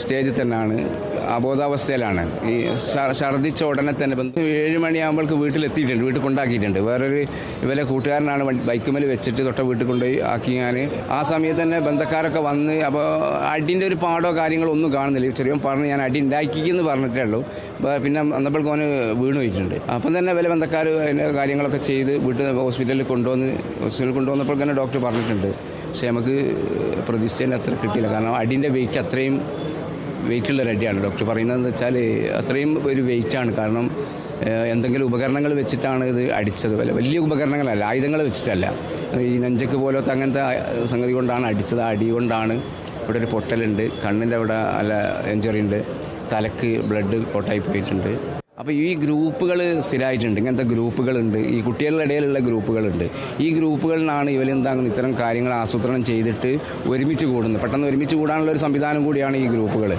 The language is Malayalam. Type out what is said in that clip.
സ്റ്റേജിൽ തന്നെയാണ്, അബോധാവസ്ഥയിലാണ്. ഈ ഛർദ്ദിച്ച ഉടനെ തന്നെ 7 മണിയാകുമ്പോൾക്ക് വീട്ടിലെത്തിയിട്ടുണ്ട്, വീട്ടിൽ കൊണ്ടാക്കിയിട്ടുണ്ട്. വേറൊരു ഇവരെ കൂട്ടുകാരനാണ് ബൈക്കുമേൽ വെച്ചിട്ട് തൊട്ട വീട്ടിൽ കൊണ്ടുപോയി ആക്കി. ഞാൻ ആ സമയത്ത് തന്നെ ബന്ധക്കാരൊക്കെ വന്ന്, അപ്പോൾ അടിൻ്റെ ഒരു പാടോ കാര്യങ്ങളോ ഒന്നും കാണുന്നില്ല. ചെറിയ പറഞ്ഞ് ഞാൻ അടി ഉണ്ടാക്കിയെന്ന് പറഞ്ഞിട്ടേ ഉള്ളൂ. പിന്നെ വന്നപ്പോഴേക്കും അവന് വീണ് പോയിട്ടുണ്ട്. അപ്പം തന്നെ വില ബന്ധക്കാർ അതിൻ്റെ കാര്യങ്ങളൊക്കെ ചെയ്ത് വീട്ടിൽ ഹോസ്പിറ്റലിൽ കൊണ്ടുവന്നപ്പോൾ തന്നെ ഡോക്ടർ പറഞ്ഞിട്ടുണ്ട്. പക്ഷേ നമുക്ക് പ്രതീക്ഷിച്ചതിന് അത്ര കിട്ടിയില്ല. കാരണം അടിൻ്റെ വെയിറ്റ് അത്രയും വെയിറ്റുള്ളൊരു അടിയാണ്. ഡോക്ടർ പറയുന്നതെന്ന് വെച്ചാൽ അത്രയും ഒരു വെയിറ്റാണ്. കാരണം എന്തെങ്കിലും ഉപകരണങ്ങൾ വെച്ചിട്ടാണ് ഇത് അടിച്ചത്. വലിയ ഉപകരണങ്ങളല്ല, ആയുധങ്ങൾ വെച്ചിട്ടല്ല. ഈ നെഞ്ചക്ക് പോലത്തെ അങ്ങനത്തെ സംഗതി കൊണ്ടാണ് അടിച്ചത്. ആ അടി കൊണ്ടാണ് ഇവിടെ ഒരു പൊട്ടലുണ്ട്, കണ്ണിൻ്റെ അവിടെ നല്ല ഇഞ്ചുറി ഉണ്ട്, തലക്ക് ബ്ലഡ് പൊട്ടായി പോയിട്ടുണ്ട്. അപ്പോൾ ഈ ഗ്രൂപ്പുകൾ സ്ഥിരമായിട്ടുണ്ട്, ഇങ്ങനത്തെ ഗ്രൂപ്പുകളുണ്ട്, ഈ കുട്ടികളുടെ ഇടയിലുള്ള ഗ്രൂപ്പുകളുണ്ട്. ഈ ഗ്രൂപ്പുകളിലാണ് ഇവരെന്താകുന്നത് ഇത്തരം കാര്യങ്ങൾ ആസൂത്രണം ചെയ്തിട്ട് ഒരുമിച്ച് കൂടുന്നത്. പെട്ടെന്ന് ഒരുമിച്ച് കൂടാനുള്ള ഒരു സംവിധാനം കൂടിയാണ് ഈ ഗ്രൂപ്പുകൾ.